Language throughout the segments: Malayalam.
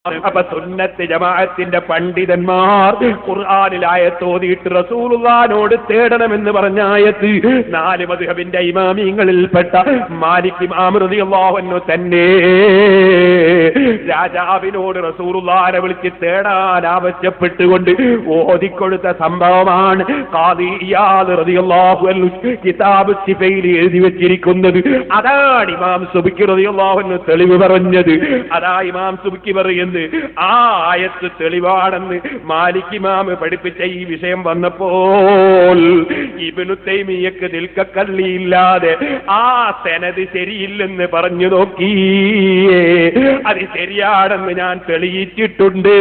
അപ്പൊ സുന്നത്ത് ജമാഅത്തിന്റെ പണ്ഡിതന്മാർ ഖുർആനിൽ ആയത്തോതിയിട്ട് റസൂലുള്ളാഹിനോട് തേടണമെന്ന് പറഞ്ഞ ആയത്ത് 4 മദ്ഹബിന്റെ ഇമാമിങ്ങളിൽപ്പെട്ട മാലിക് ഇമാം റളിയല്ലാഹു അൻഹു തന്നെ രാജാവിനോട് റസൂലുള്ളാഹിനെ വിളിച്ച് തേടാൻ ആവശ്യപ്പെട്ടുകൊണ്ട് ഓതിക്കൊടുത്ത സംഭവമാണ് ഖാദി ഇയാദ് റളിയല്ലാഹു അൻഹു കിതാബ് സിഫയിൽ എഴുതി വെച്ചിരിക്കുന്നത്. അതാണ് ഇമാം സുബ്കി റളിയല്ലാഹു അൻഹു തെളിവ് പറഞ്ഞത്. അതാ ഇമാം സുബ്കി പറയുന്നത് ആ ആയത്ത് തെളിവാണെന്ന് മാലിക് ഇമാം പഠിപ്പിച്ച ഈ വിഷയം വന്നപ്പോൾ ഇബ്നു തൈമിയ്യക്ക് ദിൽക്കല്ലിയില്ലാതെ ആ സനദ് ശരിയില്ലെന്ന് പറഞ്ഞു നോക്കി. അത് ശരിയാണെന്ന് ഞാൻ തെളിയിച്ചിട്ടുണ്ട്.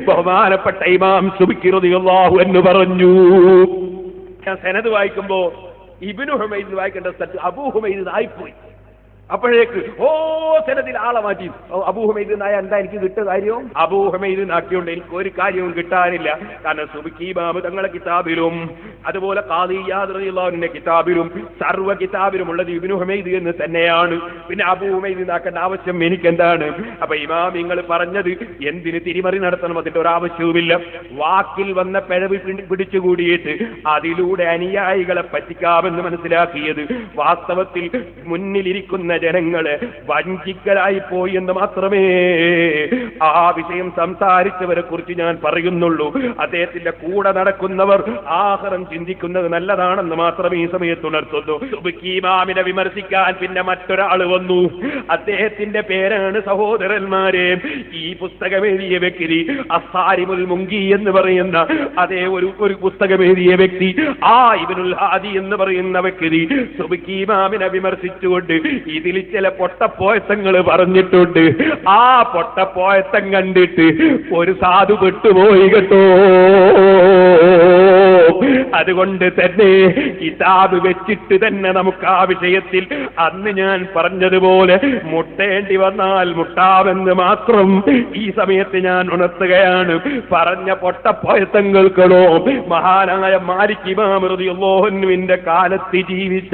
ബഹുമാനപ്പെട്ട ഇമാം സുബ്കി റളിയല്ലാഹു അൻഹു പറഞ്ഞു. ഞാൻ സനദ് വായിക്കുമ്പോ ഇബ്നു ഹുമൈദ് വായിക്കേണ്ട സ്ഥലത്ത് അബൂ ഹുമൈദ് ആയിപ്പോയി. അപ്പോഴേക്ക് സനദിൽ ആളെ മാറ്റി. അബൂ ഹുമൈദ് നായ എന്താ എനിക്ക് കിട്ടിയ കാര്യം? അബൂ ഹുമൈദ് നാക്കിയോണ്ട് എനിക്ക് ഒരു കാര്യവും കിട്ടാനില്ല. കാരണം സുബ്കി ഇമാം തങ്ങളുടെ കിതാബിലും അതുപോലെ ഖാദി ഇയാദ് റളിയല്ലാഹു അൻഹുവിന്റെ കിതാബിലും സർവ്വ കിതാബിലും ഉള്ളത് ഇബ്നു ഹുമൈദ് എന്ന് തന്നെയാണ്. പിന്നെ അബൂ ഹുമൈദ് നാക്കേണ്ട ആവശ്യം എനിക്കെന്താണ്? അപ്പൊ ഇമാം നിങ്ങൾ പറഞ്ഞത് എന്തിന് തിരിമറി നടത്തണം? അതിന്റെ ഒരാവശ്യവുമില്ല. വാക്കിൽ വന്ന പിഴവ് പിടിച്ചുകൂടിയിട്ട് അതിലൂടെ അനുയായികളെ പറ്റിക്കാമെന്ന് മനസ്സിലാക്കിയത് വാസ്തവത്തിൽ മുന്നിലിരിക്കുന്ന ജനങ്ങളെ വഞ്ചിക്കലായി പോയി എന്ന് മാത്രമേ ആ വിഷയം സംസാരിച്ചവരെ കുറിച്ച് ഞാൻ പറയുന്നുള്ളൂ. അദ്ദേഹത്തിന്റെ കൂടെ നടക്കുന്നവർ ആഖിറം ചിന്തിക്കുന്നത് നല്ലതാണെന്ന് മാത്രമേ ഈ സമയത്ത് ഉണർത്തുന്നു. സുബ്കി ഇമാമിനെ വിമർശിക്കാൻ പിന്നെ മറ്റൊരാൾ വന്നു. അദ്ദേഹത്തിന്റെ പേരാണ് സഹോദരന്മാരെ ഈ പുസ്തകം എഴുതിയ വ്യക്തി അസ്സാരിമുൽ മുങ്കി എന്ന് പറയുന്ന അതേ ഒരു പുസ്തകം എഴുതിയ വ്യക്തി ആ ഇബ്നുൽ ഹാദി എന്ന് പറയുന്ന വ്യക്തി സുബ്കി ഇമാമിനെ വിമർശിച്ചുകൊണ്ട് ഇതിൽ ചില പൊട്ടപ്പോയത്തങ്ങൾ പറഞ്ഞിട്ടുണ്ട്. ആ പൊട്ടപ്പോയത്തം കണ്ടിട്ട് ഒരു സാധു പെട്ടുപോയി കേട്ടോ. അതുകൊണ്ട് തന്നെ കിതാബ് വെച്ചിട്ട് തന്നെ നമുക്ക് ആ വിഷയത്തിൽ അന്ന് ഞാൻ പറഞ്ഞതുപോലെ മുട്ടേണ്ടി വന്നാൽ മുട്ടാമെന്ന് മാത്രം ഈ സമയത്ത് ഞാൻ ഉണർത്തുകയാണ്. പറഞ്ഞ പൊട്ടപ്പോയത്തങ്ങൾക്കോ മഹാനായ മാലിക് ഇമാം റളിയല്ലാഹു അൻഹുവിന്റെ കാലത്ത് ജീവിച്ച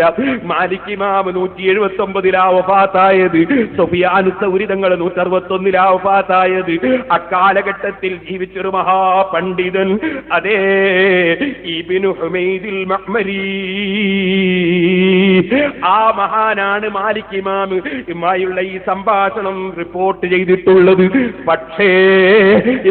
മാലിക് ഇമാം 179 വഫാത്തായത്, സുഫിയാൻ സൗരി തങ്ങൾ 161 വഫാത്തായത്. അക്കാലഘട്ടത്തിൽ ജീവിച്ചൊരു മഹാപണ്ഡിതൻ അതേ ഇബ്നു ഹുമൈദിൽ മഅ്മരി. ആ മഹാനാണ് മാലിക് ഇമാമുമായുള്ള ഈ സംഭാഷണം റിപ്പോർട്ട് ചെയ്തിട്ടുള്ളത്. പക്ഷേ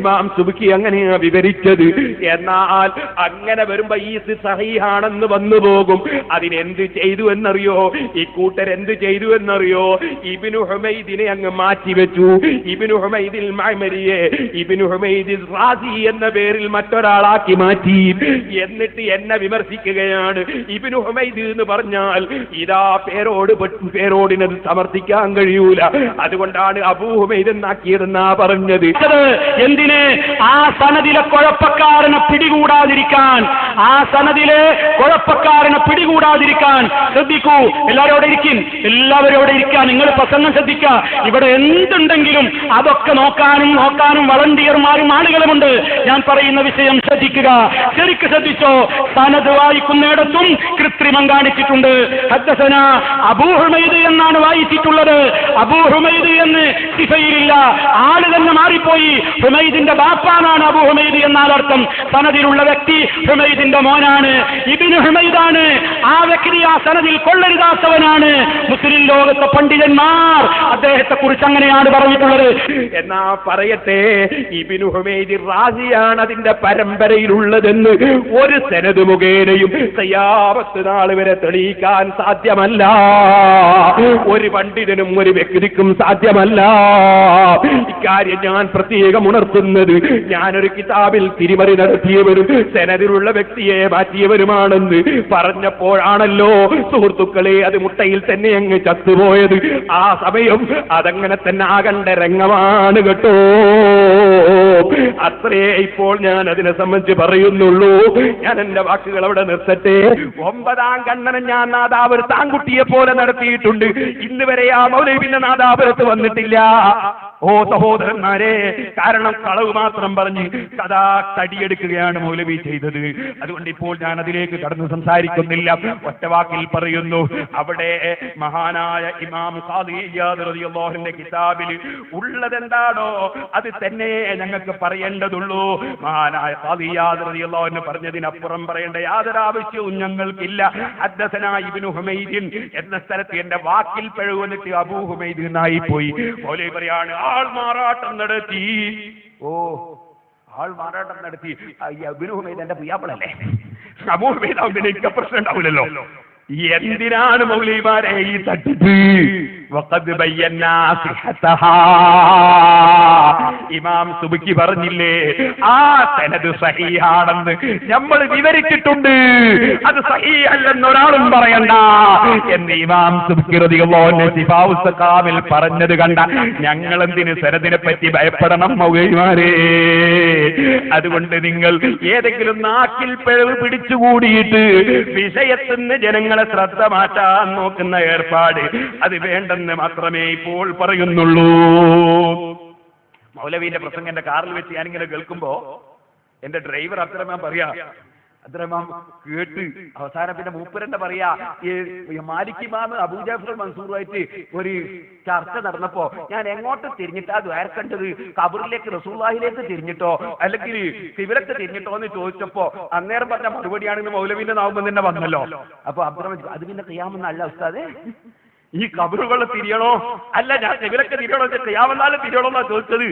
ഇമാം സുബ്കി അങ്ങനെയാ വിവരിച്ചത്. എന്നാൽ അങ്ങനെ വരുമ്പോ ഈ സഹീഹാണെന്ന് വന്നു പോകും. അതിനെന്ത് ചെയ്തു എന്നറിയോ? ഈ കൂട്ടരെന്ത് ചെയ്തു എന്നറിയോ? ഇബ്നു ഹുമൈദിനെ അങ്ങ് മാറ്റിവെച്ചു. ഇബ്നു ഹുമൈദിൽ മഅ്മരിയെ ഇബ്നു ഹുമൈദിൽ റാസി എന്ന പേരിൽ മറ്റൊരാളാക്കി മാറ്റി. എന്നിട്ട് എന്നെ വിമർശിക്കുകയാണ്. ഇബ്നു ഹുമൈദ് എന്ന് പറഞ്ഞാൽ ഇതാ പേരോടിനത് സമർത്ഥിക്കാൻ കഴിയൂല. അതുകൊണ്ടാണ് അബൂ ഹുമൈദ് എന്നാക്കിയതെന്നാ പറഞ്ഞത്. എന്തിന്? ആ സനദിലെ കുഴപ്പക്കാരനെ പിടികൂടാതിരിക്കാൻ, ആ സനദിലെ കുഴപ്പക്കാരനെ പിടികൂടാതിരിക്കാൻ ശ്രദ്ധിക്കൂ. എല്ലാവരോടെ ഇരിക്കാൻ നിങ്ങൾ പ്രസംഗം ശ്രദ്ധിക്കുക. ഇവിടെ എന്തുണ്ടെങ്കിലും അതൊക്കെ നോക്കാനും വളണ്ടിയർമാരും ആളുകളുമുണ്ട്. ഞാൻ പറയുന്ന വിഷയം ശ്രദ്ധിക്കുക, ശരിക്ക് ശ്രദ്ധിച്ചോ. സനദ് വായിക്കുന്നിടത്തും കൃത്രിമം കാണിച്ചിട്ടുണ്ട്. ഹദ്ദസനാ അബൂ ഹുമൈദ് എന്നാണ് വായിച്ചിട്ടുള്ളത്. അബൂ ഹുമൈദ് എന്ന് സിഫയിലില്ല, ആള് തന്നെ മാറിപ്പോയി. ഹുമൈദിന്റെ ബാപ്പാനാണ് അബൂ ഹുമൈദ് എന്നാൽ അർത്ഥം. സനദിലുള്ള വ്യക്തി ഹുമൈദിന്റെ മോനാണ്, ഇബ്നു ഹുമൈദാണ്. ആ വ്യക്തി ആ സനദിൽ കൊള്ളരുതാത്തവനാണ്. മുസ്ലിം ലോകത്തെ പണ്ഡിതന്മാർ അദ്ദേഹത്തെ കുറിച്ച് അങ്ങനെയാണ് പറഞ്ഞിട്ടുള്ളത്. എന്നാ പറയട്ടെ, ഇബ്നു ഹുമൈദ് റാസിയാണ് അതിന്റെ പരമ്പരയിലുള്ളതെന്ന് ഒരു സനദ് മുഖേനയും ഖിയാമത്ത് നാൾ വരെ തെളിയിക്കാൻ സാധ്യമല്ല. ഒരു പണ്ഡിതനും ഒരു വ്യക്തിക്കും സാധ്യമല്ല. ഇക്കാര്യം ഞാൻ പ്രത്യേകം ഉണർത്തുന്നത് ഞാനൊരു കിതാബിൽ തിരിമറി നടത്തിയവരും സനദിലുള്ള വ്യക്തിയെ മാറ്റിയവരുമാണെന്ന് പറഞ്ഞപ്പോഴാണല്ലോ സുഹൃത്തുക്കളെ അത് മുട്ടയിൽ തന്നെ അങ്ങ് ചത്തുപോയത്. ആ സമയം അതങ്ങനെ തന്നെ ആകണ്ട രംഗമാണ് കേട്ടോ. അത്രേ ഇപ്പോൾ ഞാൻ അതിനെ സംബന്ധിച്ച് പറയുന്നുള്ളൂ. ഞാൻ എന്റെ വാക്കുകൾ അവിടെ നിർത്തട്ടെ. 9ാം ഖണ്ഡനം ഞാൻ നാദാപുരത്ത് ആൺകുട്ടിയെ പോലെ നടത്തിയിട്ടുണ്ട്. ഇന്ന് വരെ ആ മൗലവിന്റെ നാദാപുരത്ത് വന്നിട്ടില്ല. ഓ സഹോദരന്മാരെ, കാരണം കളവ് മാത്രം പറഞ്ഞ് കഥാ തടിയെടുക്കുകയാണ് മൗലവി ചെയ്തത്. അതുകൊണ്ട് ഇപ്പോൾ ഞാൻ അതിലേക്ക് കടന്ന് സംസാരിക്കുന്നില്ല. ഒറ്റവാക്കിൽ പറയുന്നു, അവിടെ മഹാനായ ഇമാം ഖാദി ഇയാദ് റളിയല്ലാഹു അൻഹുവിന്റെ കിതാബിൽ ഉള്ളതെന്താണോ അത് തന്നെ ഞങ്ങൾക്ക് പറയേണ്ടതുള്ളൂ. മഹാനായ ഖാദി ഇയാദ് റളിയല്ലാഹു അൻഹു പറഞ്ഞതിനപ്പുറം പറയേണ്ട യാതൊരു ആവശ്യവും ഞങ്ങൾക്കില്ല. ഹദ്ദസനാ ഇബ്നു ഹുമൈദ് എന്ന സ്ഥലത്ത് എന്റെ വാക്കിൽ പിഴവ് വന്നിട്ട് അബൂ ഹുമൈദ് എന്നായി പോയി. മൗലവി പറയാണ്, ആൾ മാറാട്ടം നടത്തി. ഓ, ആൾ മാറാട്ടം നടത്തി. ഇബ്നു ഹുമൈദ് എന്റെ പുയ്യാപ്പളല്ലേ, അബൂ ഹുമൈദ് ആവുമ്പോൾ എനിക്ക് പ്രശ്നം ഉണ്ടാവില്ലല്ലോ. എന്തിനാണ് മൗലവിമാരെ ഈ തട്ടിപ്പ്? വഖദ് ബയ്യനാ സിഹതഹാ, ഇമാം സുബ്കി പറഞ്ഞില്ലേ, ആ സനദ് സഹീഹാണെന്ന് നമ്മൾ വിവരിച്ചിട്ടുണ്ട്. അത് സഹീഹല്ലെന്ന് ഒരാളും പറയണ്ട എന്ന് ഇമാം സുബ്കി റളിയല്ലാഹു അൻഹു സിഫാഉ സഖാമിൽ പറഞ്ഞത് കണ്ട ഞങ്ങൾ എന്തിന് സനദിനെ പറ്റി ഭയപ്പെടണം മൗലവിമാരെ? അതുകൊണ്ട് നിങ്ങൾ ഏതെങ്കിലും നാക്കിൽ പിഴവ് പിടിച്ചുകൂടിയിട്ട് വിഷയത്തിൽ നിന്ന് ജനങ്ങളെ ശ്രദ്ധ മാറ്റാൻ നോക്കുന്ന ഏർപ്പാട് അത് വേണ്ടെന്ന് മാത്രമേ ഇപ്പോൾ പറയുന്നുള്ളൂ. മൗലവിന്റെ പ്രസംഗം എന്റെ കാറിൽ വെച്ച് ഞാനിങ്ങനെ കേൾക്കുമ്പോ എന്റെ ഡ്രൈവർ അബ്ദുറഹ്മാൻ പറയാ, അബ്ദുറഹ്മാൻ കേട്ട് അവസാനം പിന്നെ മൂപ്പരെന്നെ പറയാ, ഈ മാലിക് ഇമാം അബൂ ജഅഫർ മൻസൂറുമായിട്ട് ഒരു ചർച്ച നടന്നപ്പോ ഞാൻ എങ്ങോട്ട് തിരിഞ്ഞിട്ടാ ദ്വാരക്കണ്ടത്, ഖബറിലേക്ക് റസൂലുള്ളാഹിലേക്ക് തിരിഞ്ഞിട്ടോ അല്ലെങ്കിൽ ഖിബലക്ക് തിരിഞ്ഞിട്ടോ എന്ന് ചോദിച്ചപ്പോ അന്നേരം പറഞ്ഞ മറുപടിയാണെന്ന് മൗലവിന്റെ നാവുമ്പോൾ തന്നെ വന്നല്ലോ. അപ്പൊ അബ്ദുറഹ്മാൻ, അത് പിന്നെ ഖിയാമെന്നല്ല ഉസ്താദേ, ഈ ഖബറുകൾ തിരിയണോ അല്ല ഞാൻ ഖിബലക്ക് തിരിയണോ ഖിയാമെന്നാലും തിരിയണോ എന്നാ ചോദിച്ചത്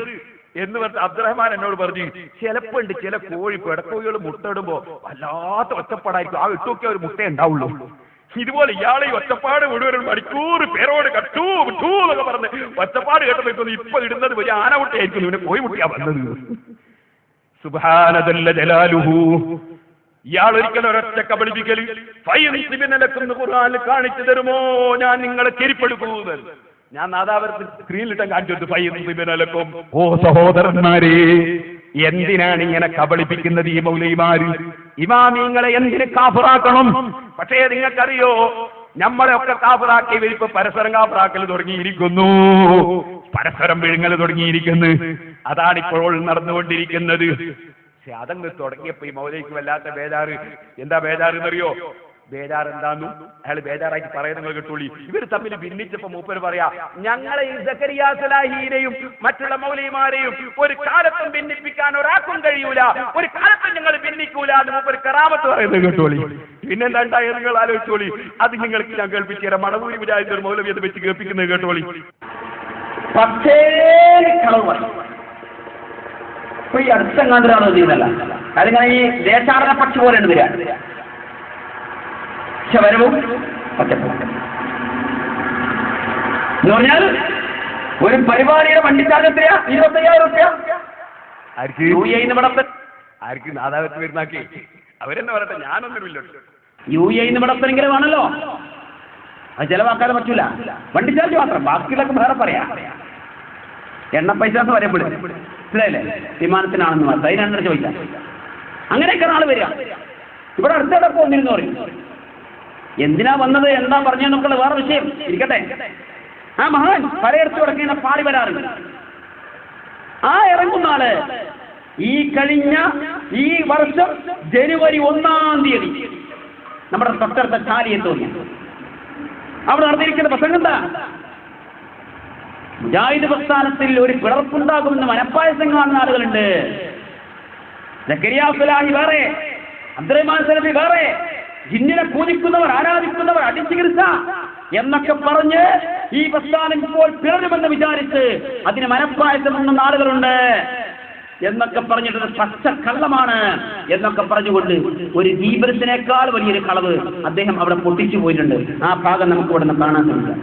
എന്ന് പറഞ്ഞ അബ്ദുറഹ്മാൻ എന്നോട് പറഞ്ഞു, ചിലപ്പോ ഉണ്ട് ചില കോഴി പെടക്കോഴികൾ മുട്ടയിടുമ്പോ വല്ലാത്ത ഒറ്റപ്പാടായിരിക്കും, ആ ഇട്ടൊക്കെ ഒരു മുട്ട ഉണ്ടാവുള്ളൂ. ഇതുപോലെ ഇയാളെ ഈ ഒറ്റപ്പാട് മുഴുവൻ മണിക്കൂർ പേരോട് കട്ടു വിട്ടു എന്നൊക്കെ പറഞ്ഞ് ഒറ്റപ്പാട് കേട്ടപ്പോ ഇപ്പൊ ഇടുന്നത് വലിയ ആനമുട്ടയായിരിക്കും, ഇവനെ കോഴി മുട്ടയാ വന്നത്. സുബ്ഹാനദല്ല ജലാലുഹു. ഇയാൾ ഒരിക്കലും ഒരൊറ്റ കബളിപ്പിക്കൽ ഖുർആനിൽ കാണിച്ചു തരുമോ, ഞാൻ നിങ്ങളെ ചെരിപ്പെടുക്കൂന്ന്. ഞാൻ നാദാവരത്തിൽ സ്ക്രീനിലിട്ട് കാണിച്ചു. ഓ സഹോദരന്മാരെ, എന്തിനാണ് ഇങ്ങനെ കബളിപ്പിക്കുന്നത് ഈ മൗലവിമാര്? ഇമാമിങ്ങളെ എന്തിന് കാഫിറാക്കണം? പക്ഷേ നിങ്ങൾക്കറിയോ, നമ്മളെയൊക്കെ കാഫിറാക്കി ഇവരിപ്പോ പരസ്പരം കാഫിറാക്കൽ തുടങ്ങിയിരിക്കുന്നു, പരസ്പരം വിഴുങ്ങൽ തുടങ്ങിയിരിക്കുന്നു. അതാണിപ്പോൾ നടന്നുകൊണ്ടിരിക്കുന്നത്. പക്ഷെ അതങ്ങ് തുടങ്ങിയപ്പോ ഈ മൗലവിക്ക് വല്ലാത്ത ബേജാറ്. എന്താ ബേജാറ് എന്നറിയോ? ബേജാറ് എന്താന്നു അയാൾ ബേജാറായിട്ട് പറയുന്നത് നിങ്ങൾ കേട്ടോളി. ഇവർ തമ്മിൽ ഭിന്നിച്ചപ്പോ മൂപ്പര് പറയാ, ഞങ്ങളെ ഈ സക്കരിയ സലാഹിനെയും മറ്റുള്ള മൗലവിമാരെയും ഒരു കാലത്തും ഭിന്നിപ്പിക്കാൻ ഒരാൾക്കും കഴിയൂല, ഒരു കാലത്തും ഞങ്ങൾ ഭിന്നിക്കൂല എന്ന് മൂപ്പര് കറാമത്ത് പറയുന്നത് കേട്ടോളി. പിന്നെന്താ ഉണ്ടായത് നിങ്ങൾ ആലോചിച്ചോളി. അത് നിങ്ങൾക്ക് ഞാൻ കേൾപ്പിച്ചു തരാം. മടവൂരി മുജാഹിദ് ഒരു മൗലവി അത് വെച്ച് കേൾപ്പിക്കുന്നത് കേട്ടോളി. ഇപ്പൊ ഈ അടുത്തെങ്ങാണ്ടാണോ ചെയ്യുന്നല്ല, അതിങ്ങനെ ഈ ദേശാടന പക്ഷി പോലെയാണ് വരിക. വരവും ഒറ്റപ്പോ എന്ന് പറഞ്ഞാൽ ഒരു പരിപാടിയുടെ വണ്ടി ചാർജ് എത്രയാ? 25,000 രൂപ. ആർക്ക് നാദാവത്ത് വരുന്നാക്കി അവരെന്നെ പറയട്ടെ, ഞാനൊന്നുമില്ല. UAE നടത്തണമെങ്കിലും ആണല്ലോ, അത് ചെലവാക്കാതെ പറ്റൂല. വണ്ടി ചാർജ് മാത്രം, ബാക്കിയുള്ളൊക്കെ വേറെ പറയാം. എണ്ണ പൈസ വരപ്പെടും, മനസ്സിലായില്ലേ? വിമാനത്തിനാണെന്ന് മാത്രം, അതിനാണ് ചോദിക്കാം. അങ്ങനെയൊക്കെ നാളെ വരിക. ഇവിടെ അടുത്തിടക്ക് വന്നിരുന്നു പറയും, എന്തിനാ വന്നത് എന്താ പറഞ്ഞെന്നൊക്കെയുള്ള വേറെ വിഷയം ഇരിക്കട്ടെ. ആ മഹാൻ പലയിടത്തും ഇടയ്ക്ക് പാടി വരാറുണ്ട്. ആ ഇറങ്ങുന്ന ആള് ഈ കഴിഞ്ഞ ഈ വർഷം ജനുവരി 1-ാം തീയതി നമ്മുടെ തൊട്ടടുത്ത ചാലിയെ തോന്നി അവിടെ നടന്നിരിക്കുന്ന പ്രസംഗം എന്താ? മുജാഹിദ് പ്രസ്ഥാനത്തിൽ ഒരു പിളർപ്പുണ്ടാകുമെന്ന് മനപ്പായസം കാണുന്ന ആളുകളുണ്ട്. സക്കരിയ സലാഹി വേറെ, അബ്ദുറഹ്മാൻ സലഫി വേറെ, ജിന്നിനെ പൂജിക്കുന്നവർ, ആരാധിക്കുന്നവർ, അടിച്ചികിത്സ എന്നൊക്കെ പറഞ്ഞ് ഈ പ്രസ്ഥാനം ഇപ്പോൾ പിളരുമെന്ന് വിചാരിച്ച് അതിന് മനപ്പായസം എന്ന ആളുകളുണ്ട് എന്നൊക്കെ പറഞ്ഞിട്ട് പച്ചക്കള്ളമാണ് എന്നൊക്കെ പറഞ്ഞുകൊണ്ട് ഒരു ദീപത്തിനേക്കാൾ വലിയൊരു കളവ് അദ്ദേഹം അവിടെ പൊട്ടിച്ചു പോയിട്ടുണ്ട്. ആ ഭാഗം നമുക്ക് ഇവിടെ നിന്ന് കാണാൻ സാധിക്കും.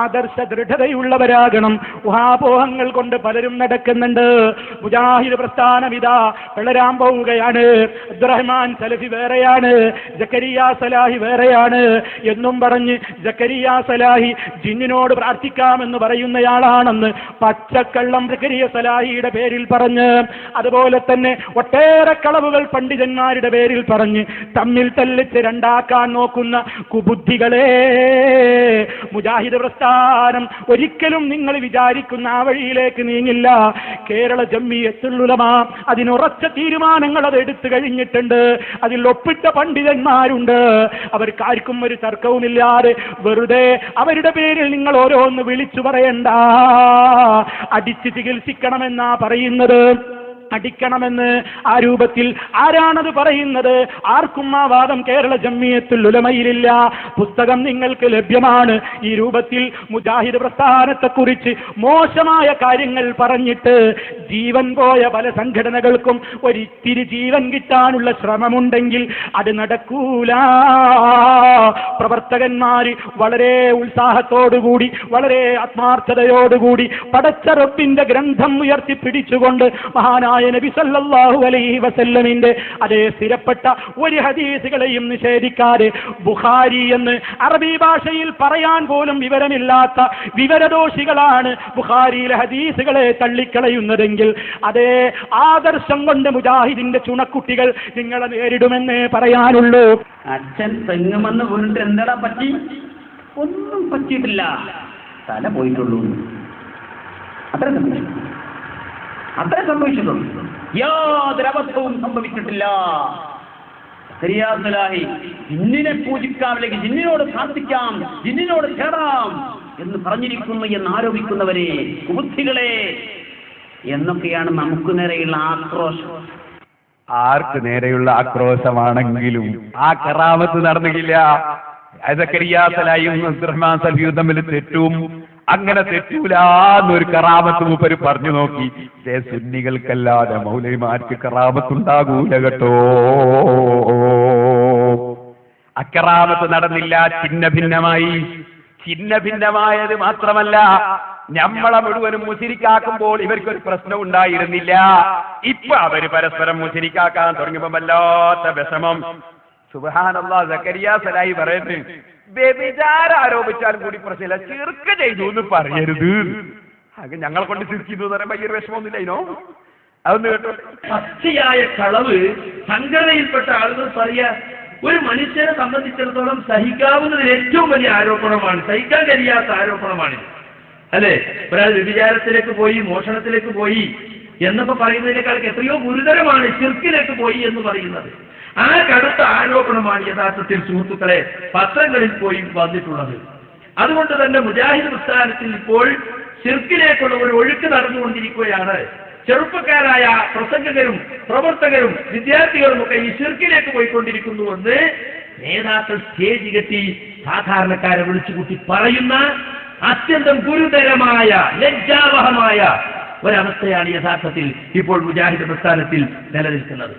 ആദർശ ദൃഢതയുള്ളവരാകണം. ഊഹാപോഹങ്ങൾ കൊണ്ട് പലരും നടക്കുന്നുണ്ട്. മുജാഹിദ് പ്രസ്ഥാനം ഇതാ പിളരാൻ പോവുകയാണ്. അബ്ദുറഹ്മാൻ സലഫി വേറെയാണ്, സക്കരിയ സലാഹി വേറെയാണ് എന്നും പറഞ്ഞ് സക്കരിയ സലാഹി ജിന്നിനോട് പ്രാർത്ഥിക്കാമെന്ന് പറയുന്നയാളാണെന്ന് പച്ചക്കള്ളം സക്കരിയ സലാഹിയുടെ പേരിൽ പറഞ്ഞ്, അതുപോലെ തന്നെ ഒട്ടേറെ കളവുകൾ പണ്ഡിതന്മാരുടെ പേരിൽ പറഞ്ഞ് തമ്മിൽ തല്ലിച്ച് രണ്ടാക്കാൻ നോക്കുന്ന കുബുദ്ധികളെ മുജാഹിദ് പ്രസ്ഥാനം ഒരിക്കലും നിങ്ങൾ വിചാരിക്കുന്ന ആ വഴിയിലേക്ക് നീങ്ങില്ല. കേരള ജംഇയ്യത്തുൽ ഉലമ അതിനുറച്ച തീരുമാനങ്ങൾ അത് എടുത്തു കഴിഞ്ഞിട്ടുണ്ട്. അതിൽ ഒപ്പിട്ട പണ്ഡിതന്മാരുണ്ട്. അവർക്കാർക്കും ഒരു തർക്കവുമില്ലാതെ വെറുതെ അവരുടെ പേരിൽ നിങ്ങൾ ഓരോന്ന് വിളിച്ചു പറയണ്ട. അടിച്ച് ചികിത്സിക്കണമെന്നാ പറയുന്നത്, അടിക്കണമെന്ന് ആ രൂപത്തിൽ ആരാണത് പറയുന്നത്? ആർക്കും ആ വാദം കേരള ജംഇയ്യത്തുൽ ഉലമയിലില്ല. പുസ്തകം നിങ്ങൾക്ക് ലഭ്യമാണ്. ഈ രൂപത്തിൽ മുജാഹിദ് പ്രസ്ഥാനത്തെക്കുറിച്ച് മോശമായ കാര്യങ്ങൾ പറഞ്ഞിട്ട് ജീവൻ പോയ പല സംഘടനകൾക്കും ഒരിത്തിരി ജീവൻ കിട്ടാനുള്ള ശ്രമമുണ്ടെങ്കിൽ അത് നടക്കൂല. പ്രവർത്തകന്മാർ വളരെ ഉത്സാഹത്തോടുകൂടി വളരെ ആത്മാർത്ഥതയോടുകൂടി പടച്ച റബ്ബിന്റെ ഗ്രന്ഥം ഉയർത്തിപ്പിടിച്ചുകൊണ്ട് മഹാനായ നബി സല്ലല്ലാഹു അലൈഹി വസല്ലമിന്റെ അതേ സ്ഥിരപ്പെട്ട ഒരു ഹദീസുകളെയും നിഷേധിക്കാതെ ബുഖാരി എന്ന് അറബി ഭാഷയിൽ പറയാൻ പോലും വിവരമില്ലാത്ത വിവരദോഷികളാണ് ബുഖാരിയിലെ ഹദീസുകളെ തള്ളിക്കളയുന്നതെങ്കിൽ അതേ ആദർശം കൊണ്ട് മുജാഹിദിന്റെ ചുണക്കുട്ടികൾ നിങ്ങളെ നേരിടുമെന്നേ പറയാനുള്ളൂ. അച്ഛൻ തെങ്ങുമെന്ന് വീണിട്ട് എന്താ പറ്റി? ഒന്നും പറ്റിയിട്ടില്ല, തല പോയിട്ടുള്ളൂ. അത്ര സംഭവിച്ചിട്ടുള്ളൂ, യാതൊരു അബദ്ധവും സംഭവിച്ചിട്ടില്ല. ജിന്നിനെ പൂജിക്കാം, അല്ലെങ്കിൽ ജിന്നിനോട് പ്രാർത്ഥിക്കാം, ജിന്നിനോട് ചേടാം എന്ന് പറഞ്ഞിരിക്കുന്നു എന്ന് ആരോപിക്കുന്നവരെ, കുബുദ്ധികളെ എന്നൊക്കെയാണ് നമുക്ക് നേരെയുള്ള ആക്രോശം. ആർക്ക് നേരെയുള്ള ആക്രോശമാണെങ്കിലും ആ കറാമത്ത് നടന്നില്ല. അബ്ദുറഹ്മാൻ സലഫി തമ്മിൽ തെറ്റും, അങ്ങനെ തെറ്റൂല എന്നൊരു കറാമത്ത് മൂപ്പര് പറഞ്ഞു നോക്കി. സുന്നികൾക്കല്ലാതെ മൗലവിമാർക്ക് കറാമത്തുണ്ടാകൂല കേട്ടോ. അക്കറാമത്ത് നടന്നില്ല, ഛിന്ന ഭിന്നമായി. ഛിന്ന ഭിന്നമായത് മാത്രമല്ല, നമ്മളെ മുഴുവനും മുശിരിക്കാക്കുമ്പോൾ ഇവർക്കൊരു പ്രശ്നം ഉണ്ടായിരുന്നില്ല. ഇപ്പൊ അവര് പരസ്പരം മുശിരിക്കാക്കാൻ തുടങ്ങിയപ്പോ വല്ലാത്ത വിഷമം. സുബ്ഹാനല്ലാഹ്, സക്കരിയ സലാഹി പറയുന്നു, വ്യഭിചാരം ആരോപിച്ചാലും കൂടി പ്രശ്നമില്ല, ചിർക്ക് ചെയ്തു എന്ന് പറയരുത്. അത് ഞങ്ങളെ കൊണ്ട് ചിരിക്കുന്നു എന്ന് പറയുമ്പോ ഈ വിഷമമൊന്നുമില്ല. അതിനോ അതൊന്ന് കേട്ടോ. പച്ചയായ കളവ് സംഘടനയിൽപ്പെട്ട ആളുകൾ പറയാ ഒരു മനുഷ്യനെ സംബന്ധിച്ചിടത്തോളം സഹിക്കാവുന്നതിൽ ഏറ്റവും വലിയ ആരോപണമാണ്, സഹിക്കാൻ കഴിയാത്ത ആരോപണമാണ്, അല്ലെ? ഒരാൾ വ്യഭിചാരത്തിലേക്ക് പോയി, മോഷണത്തിലേക്ക് പോയി എന്നൊക്കെ പറയുന്നതിനേക്കാൾ എത്രയോ ഗുരുതരമാണ് ശിർക്കിലേക്ക് പോയി എന്ന് പറയുന്നത്. ആ കടുത്ത ആരോപണമാണ് യഥാർത്ഥത്തിൽ സുഹൃത്തുക്കളെ പത്രങ്ങളിൽ പോയി വന്നിട്ടുള്ളത്. അതുകൊണ്ട് തന്നെ മുജാഹിദ് പ്രസ്ഥാനത്തിൽ ഇപ്പോൾ ശിർക്കിലേക്കുള്ള ഒരു ഒഴുക്ക് നടന്നുകൊണ്ടിരിക്കുകയാണ്. ചെറുപ്പക്കാരായ പ്രസംഗകരും പ്രവർത്തകരും വിദ്യാർത്ഥികളും ഒക്കെ ഈ ശിർക്കിലേക്ക് പോയിക്കൊണ്ടിരിക്കുന്നുവെന്ന് നേതാക്കൾ സ്റ്റേജ് കെട്ടി സാധാരണക്കാരെ വിളിച്ചുകൂട്ടി പറയുന്ന അത്യന്തം ഗുരുതരമായ ലജ്ജാവഹമായ ഒരവസ്ഥയാണ് യഥാർത്ഥത്തിൽ ഇപ്പോൾ മുജാഹിദ് പ്രസ്ഥാനത്തിൽ നിലനിൽക്കുന്നത്.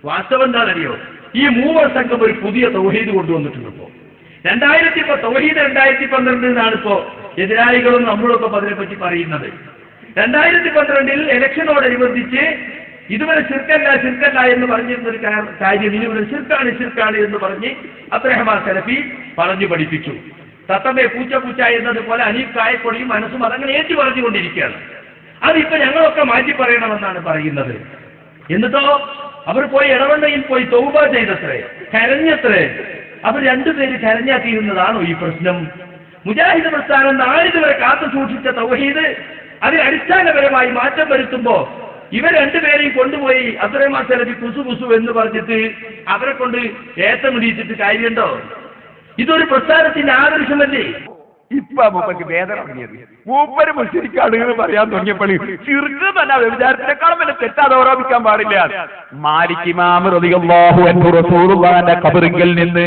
വാസ്തവം എന്താണെന്നറിയോ? ഈ മൂവർ സംഘം ഒരു പുതിയ തൗഹീദ് കൊണ്ടുവന്നിട്ടുണ്ട്. ഇപ്പോ 2012 എന്നാണ് ഇപ്പോ എതിരാളികളും നമ്മളൊക്കെ അതിനെപ്പറ്റി പറയുന്നത്. 2012 ഇലക്ഷനോടനുബന്ധിച്ച് ഇതുവരെ ശിർക്കല്ല എന്ന് പറഞ്ഞിരുന്ന ഒരു കാര്യം ഇതുവരെ ശിർക്കാണ് എന്ന് പറഞ്ഞ് അബ്ദുറഹ്മാൻ സലഫി പറഞ്ഞു പഠിപ്പിച്ചു. തത്തമ്മയെ പൂച്ച എന്നതുപോലെ അനീഫ് കായക്കൊടിയും മനസ്സും അതങ്ങനെ ഏറ്റു പറഞ്ഞുകൊണ്ടിരിക്കുകയാണ്. അതിപ്പോ ഞങ്ങളൊക്കെ മാറ്റി പറയണമെന്നാണ് പറയുന്നത്. എന്നിട്ടോ അവർ പോയി ഇടവണ്ണയിൽ പോയി തൗബ ചെയ്തത്രേ, കരഞ്ഞത്രേ. അവർ രണ്ടുപേര് കരഞ്ഞാക്കിയിരുന്നതാണോ ഈ പ്രശ്നം? മുജാഹിദ് പ്രസ്ഥാനം നാളിതുവരെ കാത്തു സൂക്ഷിച്ച തൗഹീദ് അതിൽ അടിസ്ഥാനപരമായി മാറ്റം വരുത്തുമ്പോ ഇവർ രണ്ടുപേരെയും കൊണ്ടുപോയി അബ്ദുറഹ്മാൻ സലഫി കുസു എന്ന് പറഞ്ഞിട്ട് അവരെ കൊണ്ട് ഏത്തമിടിച്ചിട്ട് കാര്യമുണ്ടോ? ഇതൊരു പ്രസ്ഥാനത്തിന്റെ ആദർശമല്ലേ? ഇപ്പൊ മൂപ്പർക്ക് വേദന തുടങ്ങിയത്. മൂപ്പര് മുസ്ലിക്കാണ് എന്ന് പറയാൻ തുടങ്ങിയപ്പോൾ ചിർക്ക് തന്നെ വ്യഭിചാരത്തിനേക്കാളും വലിയ തെറ്റാതെ ഓരോപിക്കാൻ പാടില്ല. മാലിക് ഇമാം റളിയല്ലാഹു അൻഹു റസൂലുള്ളാഹിന്റെ ഖബറിൽ നിന്ന്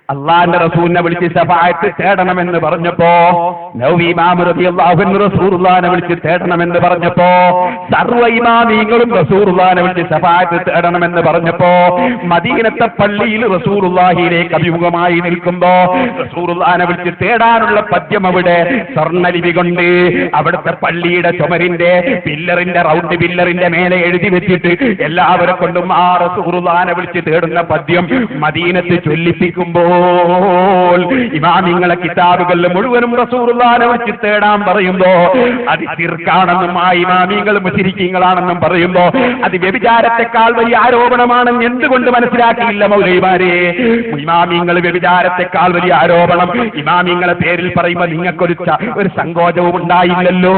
അള്ളാന്റെ റസൂലിനെ വിളിച്ച് ശഫാഅത്ത് തേടണമെന്ന് പറഞ്ഞപ്പോ, നബവി ഇമാം റളിയല്ലാഹു അൻഹു റസൂലുള്ളാഹിനെ വിളിച്ച് തേടണമെന്ന് പറഞ്ഞപ്പോ, സർവ്വ ഇമാമിങ്ങളും റസൂലുള്ളാഹിനെ വിളിച്ച് ശഫാഅത്ത് തേടണമെന്ന് പറഞ്ഞപ്പോ, മദീനത്തെ പള്ളിയിൽ റസൂലുള്ളാഹിയിലേക്ക് അഭിമുഖമായി നിൽക്കുമ്പോ റസൂലുള്ളാഹിനെ വിളിച്ച് തേടാനുള്ള പദ്യം അവിടെ സ്വർണ്ണലിപി കൊണ്ട് അവിടുത്തെ പള്ളിയുടെ ചുമരിന്റെ റൗണ്ട് പില്ലറിന്റെ മേലെ എഴുതി വെച്ചിട്ട് എല്ലാവരെ കൊണ്ടും ആ റസൂലുള്ളാഹിനെ വിളിച്ച് തേടുന്ന പദ്യം മദീനത്ത് ചൊല്ലിപ്പിക്കുമ്പോൾ ഇമാമിങ്ങളെ കിതാബുകളിൽ മുഴുവനും റസൂലുള്ളാഹിനെ വെച്ച് തേടാൻ പറയുമ്പോ അത് ശിർക്കാണെന്നും ആ ഇമാമിങ്ങൾ മുശ്രിക്കീങ്ങളാണെന്നും പറയുമ്പോ അത് വ്യഭിചാരത്തെക്കാൾ വലിയ ആരോപണമാണെന്ന് എന്തുകൊണ്ട് മനസ്സിലാക്കിയില്ല മൗലവിമാരെ? ഇമാമിങ്ങൾ വ്യഭിചാരത്തെക്കാൾ വലിയ ആരോപണം ഇമാമിങ്ങളെ പേരിൽ പറയുമ്പോ നിങ്ങൾക്കൊരു സങ്കോചവും ഉണ്ടായില്ലല്ലോ.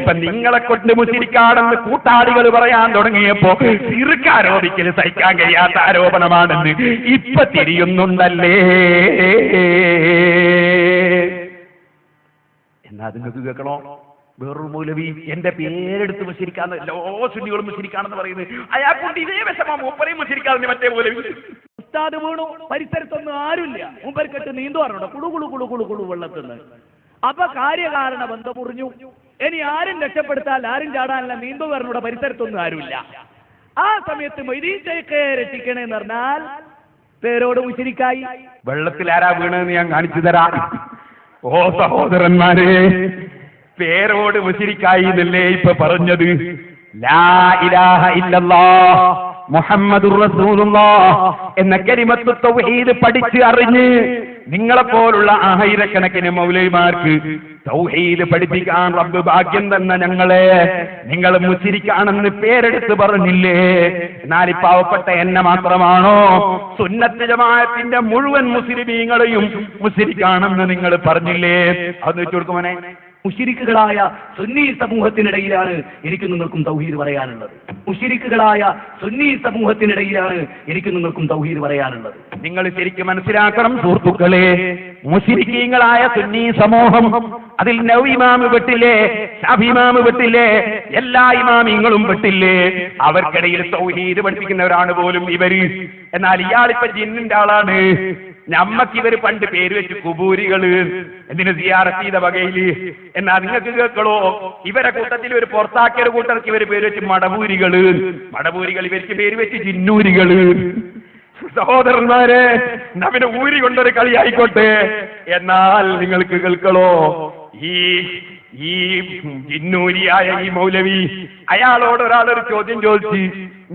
ഇപ്പൊ നിങ്ങളെ കൊണ്ട് മുശ്രിക്കാണെന്ന് കൂട്ടാളികൾ പറയാൻ തുടങ്ങിയപ്പോ ശിർക്ക് ആരോപിക്കൽ സഹിക്കാൻ കഴിയാത്ത ആരോപണമാണെന്ന് ഇപ്പൊ തിരിയുന്നുണ്ടല്ലേ? എന്നാ നിങ്ങൾക്ക് കേൾക്കണോ? വേറൊരു മൗലവി എന്റെ പേരെടുത്ത് മുശ്രിക്കാന്ന് എല്ലാ സുന്നികളും മുശ്രിക്കാണെന്ന് പറയുന്നത് അയാൾക്കൊണ്ട് ഇതേ വിഷമം മൂപ്പരെയും മുശ്രിക്കാന്ന് മറ്റേ മൗലവി. ഉസ്താദ് വീണു, പരിസരത്തൊന്നും ആരുമില്ല, മൂപ്പർക്കെട്ട് നീന്തുവാറുണ്ട് കുളു കുളു കുളു കുളു കുളു വെള്ളത്തിന്ന്. അപ്പൊ കാര്യകാരണ ബന്ധം മുറിഞ്ഞു. ഇനി ആരും രക്ഷപ്പെടുത്താൻ ആരും ചാടാനല്ല, നീന്തുകാരനോട് പരിസരത്തൊന്നും ആരുമില്ല. ആ സമയത്ത് മൊയ്തീൻ ശൈഖേ രക്ഷിക്കണേന്ന് പറഞ്ഞാൽ പേരോട് മുശ്രിക്കായി. വെള്ളത്തിൽ ആരാ വീണെന്ന് ഞാൻ കാണിച്ചു തരാം. ഓ സഹോദരന്മാരെ, പേരോട് മുശ്രിക്കായി എന്നല്ലേ ഇപ്പൊ പറഞ്ഞത്? ലാ ഇലാഹ ഇല്ലല്ലാഹ് മുഹമ്മദുർ റസൂലുള്ളാഹ് എന്ന കലിമത്ത് തൗഹീദ് പഠിച്ച് അറിഞ്ഞ് നിങ്ങളെപ്പോലുള്ള ആയിരക്കണക്കിന് മൗലവിമാർക്ക് തൗഹീദ് പഠിപ്പിക്കാൻ റബ്ബ് ഭാഗ്യം തന്ന ഞങ്ങളെ നിങ്ങൾ മുശ്രിക്കാണെന്ന് പേരെടുത്ത് പറഞ്ഞില്ലേ? എന്നാൽ ഈ പാവപ്പെട്ട എന്നെ മാത്രമാണോ? സുന്നത്ത് ജമാഅത്തിന്റെ മുഴുവൻ മുസ്ലിമീങ്ങളെയും മുശ്രിക്കാണെന്ന് നിങ്ങൾ പറഞ്ഞില്ലേ? അത് വെച്ചു കൊടുക്കുമോനെ. മുശ്രിക്കുകളായ സുന്നി സമൂഹത്തിനിടയിലാണ് എനിക്ക് നിങ്ങൾക്കും തൗഹീദ് പറയാനുള്ളത്. മുശ്രിക്കുകളായ സുന്നി സമൂഹത്തിനിടയിലാണ് എനിക്ക് നിങ്ങൾക്കും തൗഹീദ് പറയാനുള്ളത്. നിങ്ങൾ ശരിക്കും മനസ്സിലാക്കണം സുഹൃത്തുക്കളെ, മുശ്രിക്കീങ്ങളായ സുന്നി സമൂഹം, അതിൽ നബി ഇമാം പെട്ടില്ലേ, ശാഫി ഇമാം പെട്ടില്ലേ, എല്ലാ ഇമാമിങ്ങളും പെട്ടില്ലേ? അവർക്കിടയിൽ തൗഹീദ് പഠിപ്പിക്കുന്നവരാണ് പോലും ഇവര്. എന്നാൽ ഇയാളിപ്പോ ജിന്നിന്റെ ആളാണ്. ഞമ്മക്ക് ഇവര് പണ്ട് പേര് വെച്ച് കുബൂരികള്, എന്തിനു സിയാറത്ത് ചെയ്ത വകയില്. എന്നാ നിങ്ങൾക്ക് കേൾക്കളോ, ഇവരെ കൂട്ടത്തിൽ ഒരു പുറത്താക്കിയ ഒരു കൂട്ടർക്ക് ഇവര് പേര് വെച്ച് മടപൂരികള്, മടപൂരികൾ ഇവർക്ക് പേര് വെച്ച് ജിന്നൂരികള്. സഹോദരന്മാരെ, നബിനെ ഊരി കൊണ്ടൊരു കളി ആയിക്കോട്ടെ. എന്നാൽ നിങ്ങൾക്ക് കേൾക്കളോ, ഈ ജിന്നൂരിയായ ഈ മൗലവി, അയാളോട് ഒരാളൊരു ചോദ്യം ചോദിച്ച്,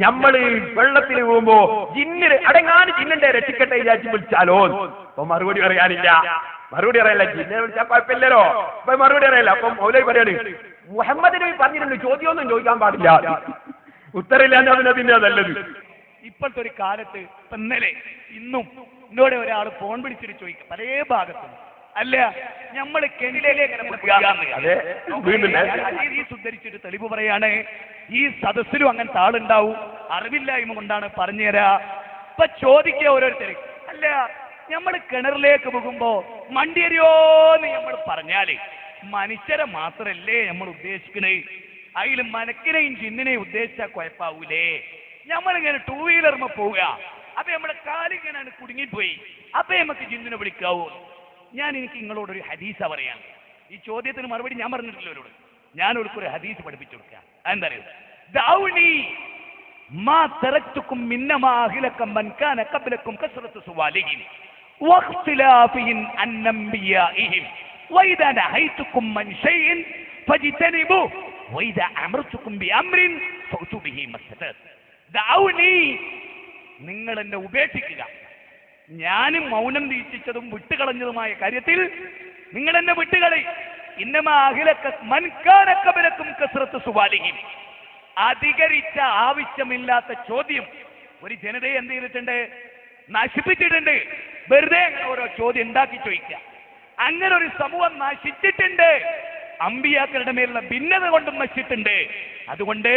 നമ്മള് വെള്ളത്തിൽ പോകുമ്പോ ജിന്നിന് അടങ്ങാൻ ജിന്നിന്റെ രക്ഷിക്കട്ടെ വിചാരിച്ച് വിളിച്ചാലോ? അപ്പൊ മറുപടി പറയാനില്ല. മറുപടി അറിയില്ല. ജിന്നെ വിളിച്ചാൽ കുഴപ്പമില്ലല്ലോ. അപ്പൊ മറുപടി അറിയില്ല. അപ്പൊ മൗലവി പറയാണ്, മുഹമ്മദ് നബി പറഞ്ഞിട്ടുണ്ട് ചോദ്യമൊന്നും ചോദിക്കാൻ പാടില്ല. ഉത്തരമില്ലാണ്ട് അതിനതിന്റെ നല്ലത്. ഇപ്പോഴത്തെ ഒരു കാലത്ത് ഇന്നലെ ഇന്നും എന്നോട് ഒരാൾ ഫോൺ പിടിച്ചിട്ട് ചോദിക്കും പല ഭാഗത്തും, അല്ല നമ്മള് കെണിലേക്ക് ഉദ്ധരിച്ചിട്ട് തെളിവ് പറയാണ്. ഈ സദസ്സിലും അങ്ങനത്തെ ആളുണ്ടാവും, അറിവില്ലായ്മ കൊണ്ടാണ് പറഞ്ഞുതരാ. ഇപ്പൊ ചോദിക്കുക ഓരോരുത്തര്, അല്ല നമ്മൾ കിണറിലേക്ക് പോകുമ്പോ മണ്ടിയരിയോന്ന് നമ്മൾ പറഞ്ഞാല് മനുഷ്യരെ മാത്രല്ലേ നമ്മൾ ഉദ്ദേശിക്കണേ? അതിൽ മനക്കിനെയും ജിന്നിനെയും ഉദ്ദേശിച്ചാൽ കുഴപ്പാവൂലേ? നമ്മളിങ്ങനെ ടൂ വീലർമ പോവുക, അപ്പൊ നമ്മുടെ കാലിങ്ങനെ കുടുങ്ങിപ്പോയി, അപ്പൊ നമുക്ക് ജിന്നിനെ വിളിക്കാവൂ? എനിക്ക് നിങ്ങളോടൊരു ഹദീസ പറയാൻ. ഈ ചോദ്യത്തിന് മറുപടി ഞാൻ പറഞ്ഞിട്ടില്ല അവരോട്. ഞാൻ ഒരു ഹദീസ് പഠിപ്പിച്ചു കൊടുക്കാം. എന്താ പറയുക? ദൗനി മാ തറക്തുക്കും മിന്നമാ അഖിലകം മൻ കാന ഖബ്ലകും കസ്റത്തു സുവാലിഹിം വഖ്തിലാഫിൻ അൻബിയാഇഹിം വഇദാ നഹൈതുക്കും മൻ ഷൈഇൻ ഫജ്തനിബു വഇദാ അമർതുക്കും ബിഅംരിൻ ഫൗതു ബിഹി മസ്തദ. ദൗനി, നിങ്ങൾ എന്നെ ഉപേക്ഷിക്കുക. ഞാനും മൗനം വീക്ഷിച്ചതും വിട്ടുകളഞ്ഞതുമായ കാര്യത്തിൽ നിങ്ങൾ എന്നെ വിട്ടുകളി. അധികരിച്ച ആവശ്യമില്ലാത്ത ചോദ്യം ഒരു ജനതയെ എന്ത് ചെയ്തിട്ടുണ്ട്? നശിപ്പിച്ചിട്ടുണ്ട്. വെറുതെ ഓരോ ചോദ്യം ഉണ്ടാക്കി ചോദിക്കുക. അങ്ങനെ ഒരു സമൂഹം നശിച്ചിട്ടുണ്ട്. അമ്പിയാക്കളുടെ മേലുള്ള ഭിന്നത കൊണ്ടും നശിച്ചിട്ടുണ്ട്. അതുകൊണ്ട്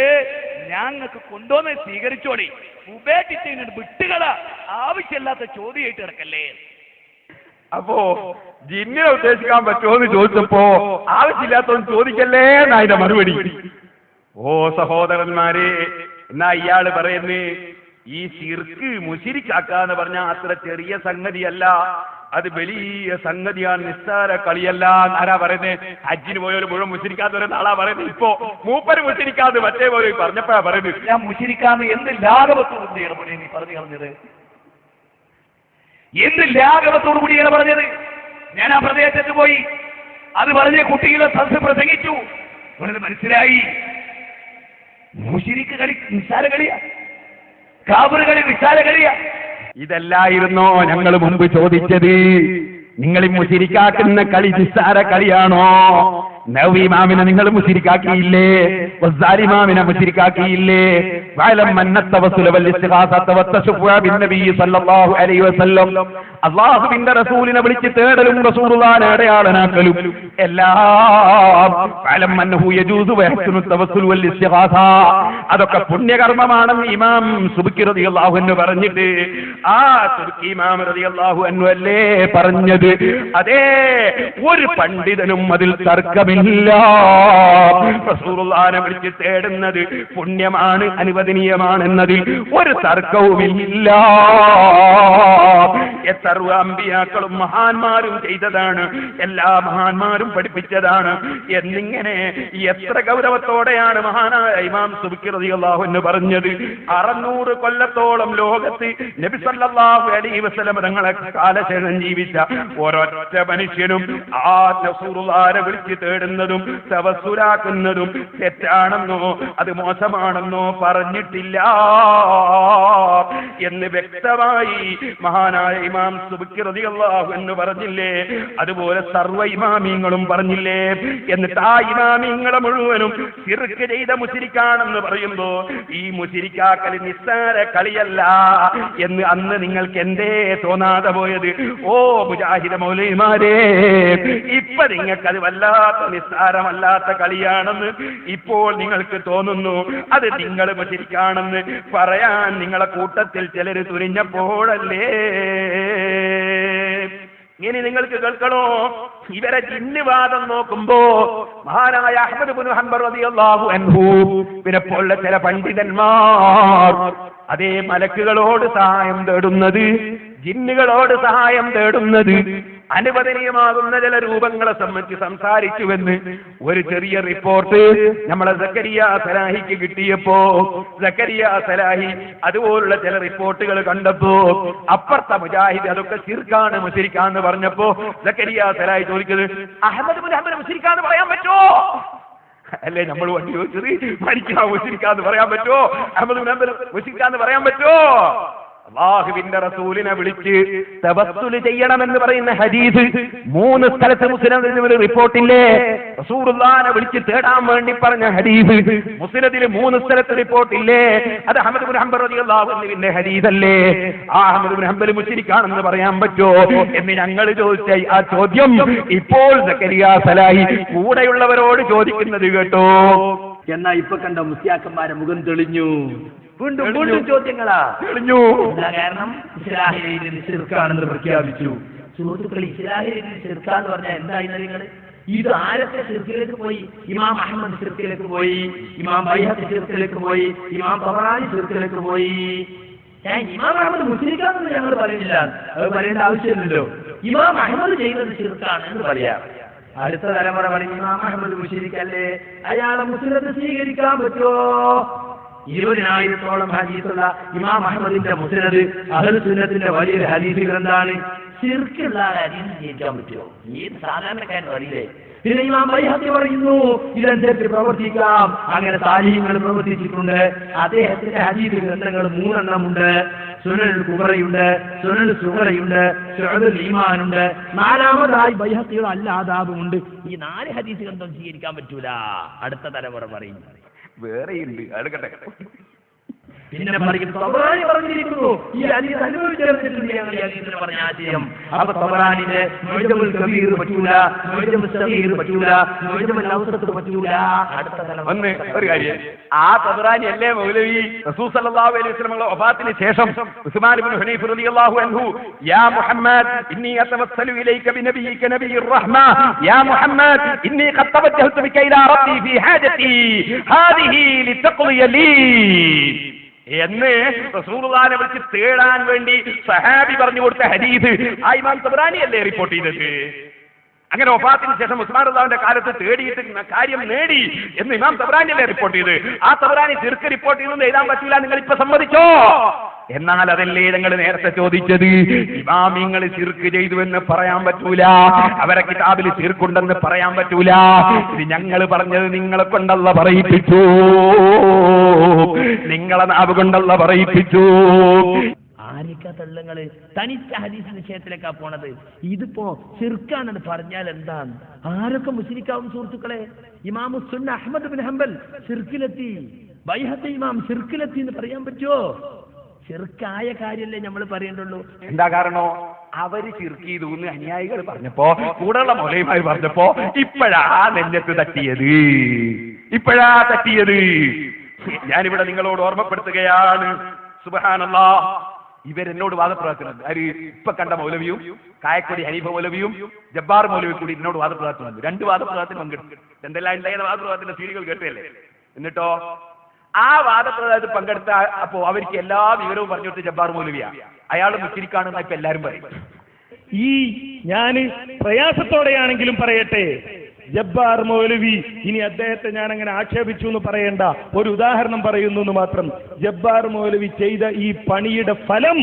ഞങ്ങൾക്ക് കൊണ്ടുവന്ന് സ്വീകരിച്ചോളി, ഉപേക്ഷിച്ച് വിട്ടുകള, ആവശ്യമില്ലാത്ത ചോദ്യമായിട്ട് കിടക്കല്ലേ. അപ്പോ ജിന്നിനെ ഉദ്ദേശിക്കാൻ പറ്റുമോ എന്ന് ചോദിച്ചപ്പോ ആവശ്യമില്ലാത്തൊന്നും ചോദിക്കല്ലേ എന്നതിന്റെ മറുപടി. ഓ സഹോദരന്മാരെ, എന്നാ ഇയാള് പറയുന്നേ, ഈ ശിർക്ക് മുശിരിക്കാക്കാന്ന് പറഞ്ഞാൽ അത്ര ചെറിയ സംഗതിയല്ല, അത് വലിയ സംഗതിയാണ്, നിസ്സാര കളിയല്ല. ആരാ പറയുന്നത്? ഹജ്ജിന് പോയവര് മുഴുവൻ മുശിരിക്കാന്ന് പറയുന്ന ആളാ പറയുന്നത്. ഇപ്പോ മൂപ്പര് മുശിരിക്കാന്ന് മറ്റേ പോലെ പറഞ്ഞപ്പോഴാ പറയുന്നത്. ഞാൻ മുശിരിക്കാന്ന് എന്ത് ലാഘവത്തോടു കൂടിയാണ് നീ പറഞ്ഞു കളഞ്ഞത്? എന്ത് ലാഘവത്തോടു കൂടിയാണ് പറഞ്ഞത്? ഞാൻ ആ പ്രദേശത്ത് പോയി അത് പറഞ്ഞ കുട്ടികളെ സദസ്സ് പ്രസംഗിച്ചു. അവനത് മനസ്സിലായി. മുശിരിക്ക് കളി നിസ്സാര കളിയാ, കാബറ് കളി നിസ്സാര കളിയാ. ഇതല്ലായിരുന്നോ ഞങ്ങൾ മുമ്പ് ചോദിച്ചത്? നിങ്ങൾ ഈ മുശിരിക്കാക്കുന്ന കളി നിസ്സാര കളിയാണോ? നവവി ഇമാമിനെ നിങ്ങൾ മുശിരിക്കാക്കിയില്ലേ? വസ്സാലി ഇമാമിനെ മുശിരിക്കാക്കിയില്ലേ? വഅലം അന്ന തവസ്സുല വൽ ഇസ്തിഗാസത വത്തശഫുഅ ബിന്നബി സല്ലല്ലാഹു അലൈഹി വസല്ലം, അല്ലാഹുവിന്റെ റസൂലിനെ വിളിച്ച് തേടലും റസൂലുള്ളാഹിനെ അടയാളനാക്കലും എല്ലാം വഅലം അന്നഹു യജൂസു വയഹ്സുനു തവസ്സുൽ വൽ ഇസ്തിഗാസ, അതൊക്കെ പുണ്യകർമ്മമാണെന്ന് ഇമാം സുബ്കി റളിയല്ലാഹു അൻഹു പറഞ്ഞിട്ട് ആ സുബ്കി ഇമാം റളിയല്ലാഹു അൻഹു അല്ലേ പറഞ്ഞത്? അതേ, ഒരു പണ്ഡിതനും അതിൽ തർക്കമില്ല. റസൂലുള്ളാഹിനെ വിളിച്ച് തേടുന്നത് പുണ്യമാണ്, അനുവദനീയമാണെന്നതിൽ ഒരു തർക്കവുമില്ല. എത്ര അമ്പിയാക്കളും മഹാന്മാരും ചെയ്തതാണ്, എല്ലാ മഹാന്മാരും പഠിപ്പിച്ചതാണ് എന്നിങ്ങനെ എത്ര ഗൗരവത്തോടെയാണ് മഹാനായ ഇമാം സുബ്കി റളിയല്ലാഹു അൻഹു പറഞ്ഞത്. 600 കൊല്ലത്തോളം ലോകത്ത് നബി സല്ലല്ലാഹു അലൈഹി വസല്ലം തങ്ങളെ കാലശേഷം ജീവിച്ച ഒരൊറ്റ മനുഷ്യനും ആ റസൂലുള്ളാഹിനെ വിളിച്ച് തേടുന്നതും തവസ്സുലാക്കുന്നതും തെറ്റാണെന്നോ അത് മോശമാണെന്നോ പറഞ്ഞിട്ടില്ല എന്ന് വ്യക്തമായി മഹാനായ ഇമാം സുബ്കി റളിയല്ലാഹു അൻഹു പറഞ്ഞില്ലേ? അതുപോലെ സർവ്വ ഇമാമിങ്ങളും പറഞ്ഞില്ലേ? എന്നിട്ട് ആ ഇമാമിങ്ങളെ മുഴുവനും ശിർക്ക് ചെയ്ത മുശ്രിക്കാണെന്ന് പറയുമ്പോ ഈ മുശ്രിക്കാക്കൽ നിസ്സാര കളിയല്ല എന്ന് അന്ന് നിങ്ങൾക്ക് എന്തേ തോന്നാതെ പോയത്? ഓ മുജാഹിദ മൗലവിമാരെ, ഇപ്പൊ നിങ്ങൾക്കത് വല്ലാത്ത നിസ്സാരമല്ലാത്ത കളിയാണെന്ന് ഇപ്പോൾ നിങ്ങൾക്ക് തോന്നുന്നു. അത് നിങ്ങൾ മുശ്രിക്കാണെന്ന് പറയാൻ നിങ്ങളെ കൂട്ടത്തിൽ ചിലര് തുനിഞ്ഞപ്പോഴല്ലേ? ഇനി നിങ്ങൾക്ക് കേൾക്കണോ? ഇവരെ ജിന്നുവാദം നോക്കുമ്പോ മഹാനായ അഹ്മദ് ഇബ്നു ഹംബൽ റളിയല്ലാഹു അൻഹു പിന്നെ പോലുള്ള ചില പണ്ഡിതന്മാർ അതേ മലക്കുകളോട് സഹായം തേടുന്നത്, ജിന്നുകളോട് സഹായം തേടുന്നത് അനുവദനീയമാകുന്ന ചില രൂപങ്ങളെ സംബന്ധിച്ച് സംസാരിച്ചുവെന്ന് ഒരു ചെറിയ റിപ്പോർട്ട് നമ്മളെ സക്കരിയ സലാഹിക്ക് കിട്ടിയപ്പോ സക്കരിയ സലാഹി അതുപോലുള്ള ചില റിപ്പോർട്ടുകൾ കണ്ടപ്പോ അപ്പുറത്തെ മുജാഹിദ് അതൊക്കെ ശിർക്കാണ് മുശ്രിക്കാന്ന് പറഞ്ഞപ്പോ സക്കരിയ സലാഹി ചോദിക്കുന്നത്, അഹ്മദ് ഇബ്നു ഹംബൽ മുശ്രിക്കാന്ന് പറയാൻ പറ്റുമോ? അല്ലേ നമ്മൾ വണ്ടി ചോദിച്ചത് മരിക്കാ മുശ്രിക്കാന്ന് പറയാൻ പറ്റുമോ? അഹ്മദ് ഇബ്നു ഹംബൽ മുശ്രിക്കാന്ന് പറയാൻ പറ്റുമോ? അല്ലാഹുവിന്റെ റസൂലിനെ വിളിച്ച് തവസ്സുൽ ചെയ്യണമെന്ന് പറയുന്ന ഹദീസ് 3 സ്ഥലത്ത് മുസ്ലിമിൽ റിപ്പോർട്ടില്ലേ? റസൂലുള്ളാഹിനെ വിളിച്ച് തേടാൻ വേണ്ടി പറഞ്ഞ ഹദീസ് മുസ്ലിമിൽ 3 സ്ഥലത്ത് റിപ്പോർട്ടില്ലേ? അത് അഹ്മദ് ഇബ്നു ഹംബൽ റളിയല്ലാഹു അൻഹുവിന്റെ ഹദീസല്ലേ? ആ അഹ്മദ് ഇബ്നു ഹംബൽ മുശ്രിക്കാണെന്ന് പറയാൻ പറ്റുമോ എന്ന് ഞങ്ങൾ ചോദിച്ച ആ ചോദ്യം ഇപ്പോൾ സക്കരിയ സലാഹി കൂടെയുള്ളവരോട് ചോദിക്കുന്നത് കേട്ടോ. എന്നാ ഇപ്പൊ കണ്ട മുസ്ലിയാക്കന്മാരെ മുഖം തെളിഞ്ഞു. വീണ്ടും ചോദ്യങ്ങളാ തെളിഞ്ഞു. കാരണം ഇസ്ലാഹിൽ ശിർക്കാണെന്ന് പ്രഖ്യാപിച്ചു. സുഹൃത്തുക്കൾ, ഇസ്ലാഹിൽ ശിർക്കാന്ന് പറഞ്ഞാൽ എന്തായിരുന്നു? നിങ്ങൾ ഇത് ആരൊക്കെ ശിർക്കിലേക്ക് പോയി? ഇമാം അഹ്മദ് ശിർക്കിലേക്ക് പോയി, ഇമാം ബൈഹഖി ശിർക്കിലേക്ക് പോയി, ഇമാം തബറാനി ശിർക്കിലേക്ക് പോയി. ഇമാം അഹ്മദ് മുശ്രിക്കാണെന്ന് ഞങ്ങൾ പറയുന്നില്ല, അത് പറയേണ്ട ആവശ്യമില്ലല്ലോ. ഇമാം അഹ്മദ് ചെയ്യുന്നത് ശിർക്കാണ് എന്ന് പറയാം. അടുത്ത തലമുറ പറയും ഇമാം അഹ്മദ് മുശ്രിക്കല്ലേ, അയാളെ മുസ്ലിമത്ത് സ്വീകരിക്കാൻ പറ്റുമോ? 20,000-ഓളം ഹദീസുള്ള ഇമാം അഹ്മദിന്റെ മുസ്നദ് അഹ്ലു സുന്നത്തിന്റെ വലിയൊരു ഹദീസ് ഗ്രന്ഥാണ്. ശിർക്കുള്ള ഹദീസ് സ്വീകരിക്കാൻ പറ്റുമോ? ഏത് സാധാരണക്കാരൻ അറിയില്ലേ? പിന്നെ ഇമാം ബൈഹഖി പറയുന്നു ഇതനുസരിച്ച് പ്രവർത്തിക്കാം. അങ്ങനെ സാലിഹ്യങ്ങൾ പ്രവർത്തിച്ചിട്ടുണ്ട്. അദ്ദേഹത്തിന്റെ ഹദീസ് ഗ്രന്ഥങ്ങൾ 3 എണ്ണമുണ്ട്. സുനനുൽ കുബറയുണ്ട്, സുനനുൽ സുഗറയുണ്ട്, ശുഅബുൽ ഈമാനുണ്ട്. 4ാമതായി ബൈഹഖിയുടെ അൽ ആദാബുണ്ട്. ഈ 4 ഹദീസ് ഗ്രന്ഥം സ്വീകരിക്കാൻ പറ്റൂല. അടുത്ത തലമുറ പറയും വേറെയുണ്ട്, അടുക്കട്ടെ. പിന്നെ പറയും തബറാനി പറഞ്ഞിരിക്കുന്നു ഈ ഹദീസ് അനുഭവിച്ചിട്ടുണ്ട് ഞങ്ങൾ ഈ ഹദീസിനെ പറഞ്ഞ ആശയം. അപ്പൊ തബറാനിന്റെ മുഅ്ജമുൽ കബീർ പറ്റൂല, മുഅ്ജമുൽ സഗീർ പറ്റൂല, മുഅ്ജമുൽ ഔസത്ത് പറ്റൂല. അടുത്ത തലമുറ ഒരു കാര്യം, ആ തബറാനി അല്ലേ മൗലവി റസൂൽ സല്ലല്ലാഹു അലൈഹി വസല്ലം വഫാത്തിന് ശേഷം ഉസ്മാൻ ഇബ്നു ഹുനൈഫ് റളിയല്ലാഹു അൻഹു യാ മുഹമ്മദ് ഇന്നി അതവസ്സലു ഇലൈക ബിനബിയിക നബിയ്യിർ റഹ്മ യാ മുഹമ്മദ് ഇന്നി ഖദ് തവജ്ജഹതു ബിക ഇലാ റബ്ബി ഫീ ഹാജതി ഹാദിഹി ലിതഖ്ളിയ ലീ എന്ന് റസൂലുള്ളാഹിനെ വിളിച്ച് തേടാൻ വേണ്ടി സഹാബി പറഞ്ഞു കൊടുത്ത ഹദീസ് ആ ഇമാം തബറാനി അല്ലേ റിപ്പോർട്ട് ചെയ്തത്? അങ്ങനെ വഫാത്തിന് ശേഷം ഉസ്മാൻ റളിയല്ലാഹുവിന്റെ കാലത്ത് തേടിയിട്ട് കാര്യം നേടി എന്ന് ഇമാം തബറാനി അല്ലേ റിപ്പോർട്ട് ചെയ്ത്? ആ തബറാനി ശിർക്ക് റിപ്പോർട്ട് ചെയ്തെന്ന് എഴുതാൻ പറ്റില്ല, നിങ്ങൾ ഇപ്പൊ സമ്മതിച്ചോ? എന്നാൽ അതല്ലേ ഞങ്ങൾ നേരത്തെ ചോദിച്ചത്? ഇമാമിങ്ങൾ ശിർക്ക് ചെയ്തു എന്ന് പറയാൻ പറ്റൂല, അവരെ കിതാബിൽ ശിർക്കുണ്ടെന്ന് പറയാൻ പറ്റൂല. ഇത് ഞങ്ങൾ പറഞ്ഞത് നിങ്ങളെ കൊണ്ടല്ല പറയിപ്പിച്ചു, നിങ്ങളെ നാവ് കൊണ്ടല്ല പറയിപ്പിച്ചു. ആരൊക്കെ തള്ളങ്ങള് തനിച്ച ഹദീസ് വിഷയത്തിലേക്കാ പോണത്. ഇതിപ്പോ ശിർക്കാണെന്ന് പറഞ്ഞാൽ എന്താണ്? ആരൊക്കെ മുശ്രിക്കാവും സുഹൃത്തുക്കളെ? ഇമാമു സുന്ന അഹ്മദ് ബിൻ ഹംബൽ ശിർക്കിലെത്തി, ബൈഹഖി ഇമാം ശിർക്കിലെത്തി എന്ന് പറയാൻ പറ്റുമോ? ശിർക്കായ കാര്യല്ലേ നമ്മൾ പറയേണ്ടുള്ളൂ. എന്താ കാരണോ? അവര് ശിർക്ക് ചെയ്തു എന്ന് അനുയായികൾ പറഞ്ഞപ്പോ, കൂടെയുള്ള മൗലവിമാർ പറഞ്ഞപ്പോ ഇപ്പോഴാ നെഞ്ഞത്ത് തട്ടിയത്, ഇപ്പോഴാ തട്ടിയത്. ഞാനിവിടെ നിങ്ങളോട് ഓർമ്മപ്പെടുത്തുകയാണ്. സുബ്ഹാനല്ലാഹ്, ഇവരെന്നോട് വാദപ്രവർത്തനം, ആര് ഇപ്പൊ കണ്ട മൗലവിയും കായക്കൊടി ഹനീഫ മൗലവിയും ജബ്ബാർ മൗലവി കൂടി എന്നോട് വാദപ്രവർത്തനം വന്നു. 2 വാദപ്രവർത്തനം പങ്കെടുത്തു. എന്തെല്ലാം ഉണ്ടായിരുന്ന വാദപ്രവർത്തനത്തിന്റെ സീരിയൽ കേട്ടല്ലേ? എന്നിട്ടോ ആ വാദപ്രവർത്തനത്തിൽ പങ്കെടുത്ത അപ്പോ അവർക്ക് എല്ലാ വിവരവും പറഞ്ഞു കൊടുത്ത് ജബ്ബാർ മൗലവിയാ, അയാൾ മുശ്രിക്കാണെന്ന് ഇപ്പൊ എല്ലാരും പറയും. ഈ ഞാന് പ്രയാസത്തോടെയാണെങ്കിലും പറയട്ടെ, ജബ്ബാർ മൗലവി, ഇനി അദ്ദേഹത്തെ ഞാൻ അങ്ങനെ ആക്ഷേപിച്ചു എന്ന് പറയേണ്ട, ഒരു ഉദാഹരണം പറയുന്നു എന്ന് മാത്രം. ജബ്ബാർ മൗലവി ചെയ്ത ഈ പണിയുടെ ഫലം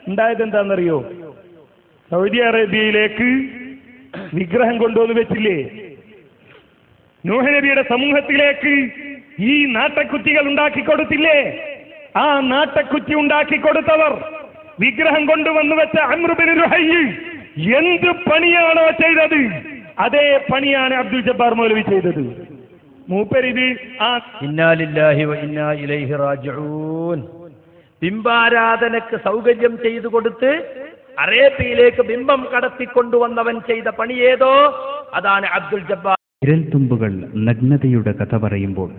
ഉണ്ടായത് എന്താണെന്നറിയോ? സൗദി അറേബ്യയിലേക്ക് വിഗ്രഹം കൊണ്ടുവന്ന് വെച്ചില്ലേ? നൂഹ് നബിയുടെ സമൂഹത്തിലേക്ക് ഈ നാട്ടക്കുറ്റികൾ ഉണ്ടാക്കി കൊടുത്തില്ലേ? ആ നാട്ടക്കുറ്റി ഉണ്ടാക്കി കൊടുത്തവർ, വിഗ്രഹം കൊണ്ടുവന്നു വെച്ച അംർ ബിൻ ലുഹയ്യ് എന്ത് പണിയാണോ ചെയ്തത്, അതേ പണിയാണ് അബ്ദുൽ ജബ്ബാർ മൗലവി ചെയ്തത്. മൂപ്പരിത് ഇന്നാ ലില്ലാഹി വ ഇന്നാ ഇലൈഹി റാജിഊൻ. ബിംബാരാധനക്ക് സൗകര്യം ചെയ്തു കൊടുത്ത് അറേബ്യയിലേക്ക് ബിംബം കടത്തിക്കൊണ്ടുവന്നവൻ ചെയ്ത പണിയേതോ അതാണ് അബ്ദുൽ ജബ്ബാർ. വിരൽത്തുമ്പുകൾ നഗ്നതയുടെ കഥ പറയുമ്പോൾ,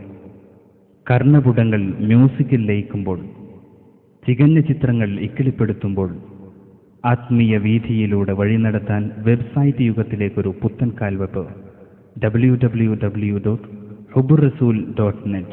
കർണപുടങ്ങൾ മ്യൂസിക്കിൽ ലയിക്കുമ്പോൾ, തികഞ്ഞ ചിത്രങ്ങൾ ഇക്കിളിപ്പെടുത്തുമ്പോൾ, ആത്മീയ വീഥിയിലൂടെ വഴി നടത്താൻ വെബ്സൈറ്റ് യുഗത്തിലേക്കൊരു പുത്തൻ കാൽവെപ്പ്. www.huburrasool.net